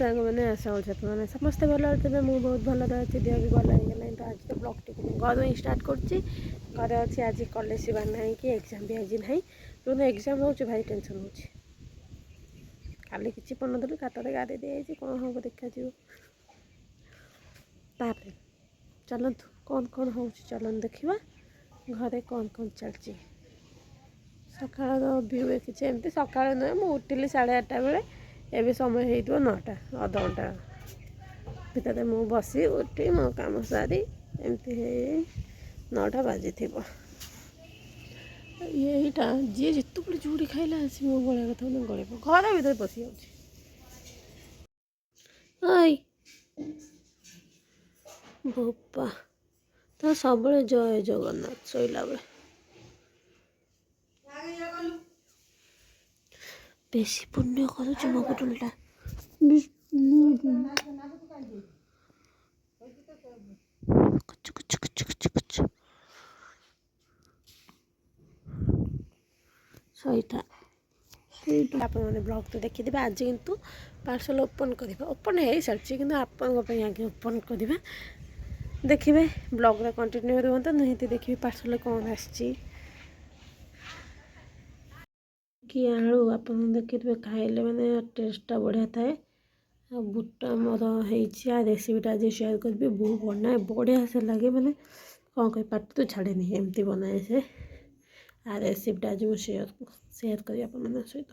सांग मैंने आशा करते मैंने समस्ते भल थे मुझे बहुत भल अच्छी देह भी भल हो तो आज तो ब्लॉग टी घर ही स्टार्ट कर अच्छी आज कॉलेज जावार ना कि एग्जाम भी आज ना जो एग्जाम हो भाई टेंशन हो खाली किसी पढ़ नी खातर गाधे दी कौन हम देखा चलतु कौन कौन हो चलन देखा घरे कौन कौन चलती सका व्यू किसी एमती सका नुहे मुझे उठिली 8:30 बेले एवं समय हो 9टा अध घंटा भितर मु बसी उठी मो कम सारी एमती 9टा बाजी थी यहीटा जी जिते बड़े जुड़ी खाइला आसी मो गलिया कथा मैंने गल घर भर पशि बोपा तो सब जय जगन्नाथ शोला बेले बेसी पुण्य कर मगुलटा सहीटा आपने ब्लॉग तो देखिए आज किंतु पार्सल ओपन करवा ओपन हो सारी कि आगे ओपन करवा देखिए ब्लॉग कंटिन्यू रुहत निहती देखिए पार्सल कौन आसी कि आलू आप देखिए खाइले मैंने टेस्टा बढ़िया थाए आ बुट मोर हो रेसीपीटा आज सेयार करी बहुत बनाए बढ़िया से लगे मैंने कौन कह पार्टी तो छाड़े एमती बनाए से आ रेसीपीटा आज मुझे सेयार करी सहित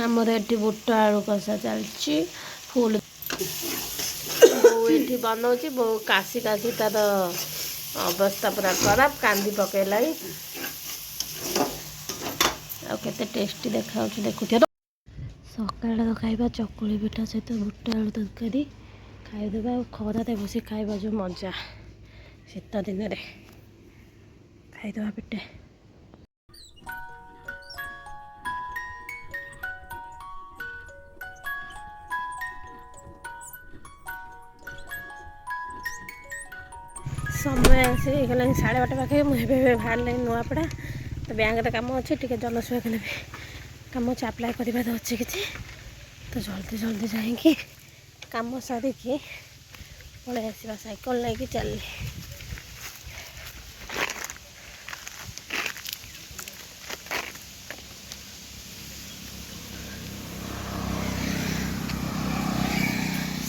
आमर ये बुट आलू कषा चलती फुल बो ये बनाऊँ बो काशी काशी तार अवस्था पूरा खराब कांदी पकेला आते टेस्टी देखा देखुथ सकाल खाଇବା चकुली पिठा सहित बुट आलू तरकारी खाईदेवा खराते बस खाଇବା जो मजा शीत दिन में खाईदेवा पेटे समय आसी गला 12:30 पाखे मुझे बाहर नुआपड़ा तो बैंक काम अच्छे टी जनसेवा के कम अच्छे आप्लाय करार अच्छे कि तो जल्दी जल्दी जाकि कम सारिकी पलि आसवा साइकेल लेके चल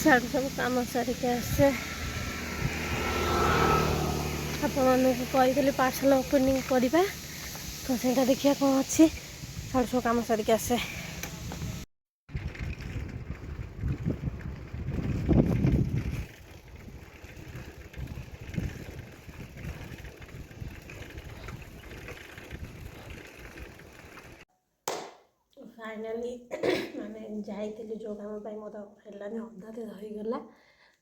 सब कम सारिके आसे आपली पार्सल ओपनिंग करवा तो सहीटा देखिए कौन अच्छी साढ़े सब कम सारिके आसे फाइनाली मैंने जाइली जो कम मोर है अधाते रहीगला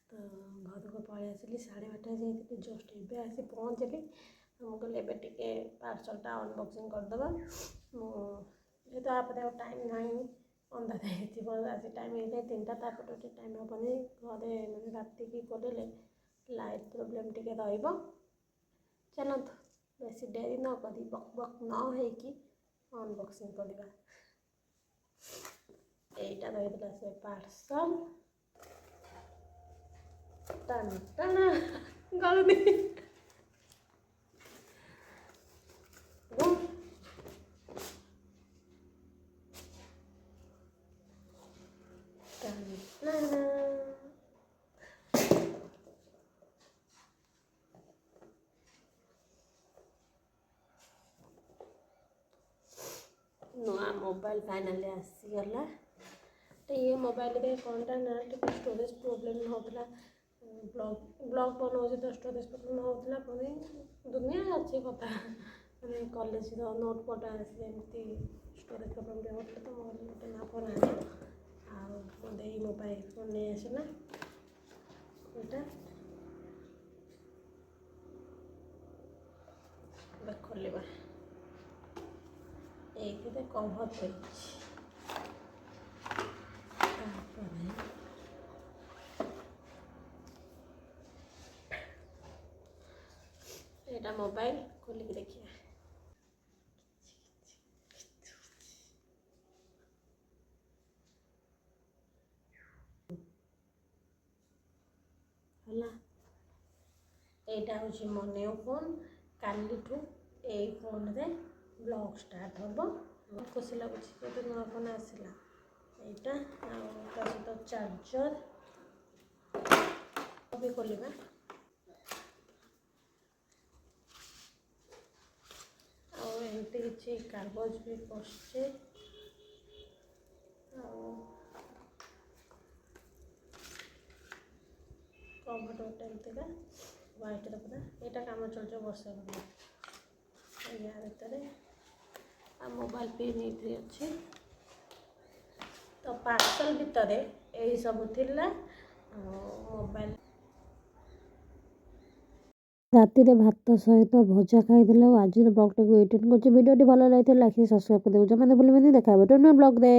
तो घर को पलि आसली 12:30 जाइए जस्ट एवं आसी पहुँचली मुझे एवं टे पार्सलटा अनबक्सिंग करदे मुझे आप टाइम ना अंधार आज टाइम हो 3टा तापटे टाइम हेनी घरे मैंने राति की खोलिले लाइट प्रोब्लेम टी चलत बेसी डेरी न करी बक बक न होगी अनबक्सिंग करवा এইটা রয়েছে সে পার্সল টান টান গলদি টান টান नुआ मोबाइल फाइनाली आसीगला तो ये मोबाइल रे कौनटा ना स्टोरेज प्रोब्लेम होता ब्लॉग बनाऊँ तो स्टोरेज प्रोब्लेम होता पुणी दुनिया अच्छी कथा मैंने कॉलेज नोट फोटा आमती स्टोरेज प्रोब्लेम होता तो मोबाइल गोटे ना फोन आदे मोबाइल फोन नहीं आसना यहाँ खोलवा ये कभर कर मोबाइल खोलिक देखिए ହେଲା ଏଇଟା ହେଉଛି ମୋ ନ୍ୟୁ ଫୋନ୍ କାଲିଠୁ ଏଇ ଫୋନ୍ରେ ବ୍ଲଗ୍ ଷ୍ଟାର୍ଟ ହେବ ବହୁତ ଖୁସି ଲାଗୁଛି ଯେହେତୁ ନୂଆ ଫୋନ୍ ଆସିଲା ଏଇଟା ଆଉ ତା ସହିତ ଚାର୍ଜର ବି ଖୋଲିବା ଆଉ ଏମିତି କିଛି କାଗଜ ବି ପଶୁଛି ଆଉ କଭର ଗୋଟେ ଏମିତିକା ହ୍ୱାଇଟ୍ର ପୁରା ଏଇଟା କାମ ଚଳୁଛି ବର୍ଷା ଦିନ ୟା ଭିତରେ ଆଉ ମୋବାଇଲ ପିନ୍ ଏଇଥିରେ ଅଛି ତ ପାର୍ସଲ ଭିତରେ ଏଇ ସବୁ ଥିଲା ମୋବାଇଲ ରାତିରେ ଭାତ ସହିତ ଭଜା ଖାଇଦେଲେ ଆଉ ଆଜିର ବ୍ଲଗ୍ଟାକୁ ଏଇଠି କରୁଛି ଭିଡ଼ିଓଟି ଭଲ ଲାଗିଥିଲେ ଲାଇକ୍ ସବସ୍କ୍ରାଇବ୍ କରିଦେବୁ ଜମା ଭୁଲିବେନି ଦେଖା ହେବ ବ୍ଲଗ୍ରେ।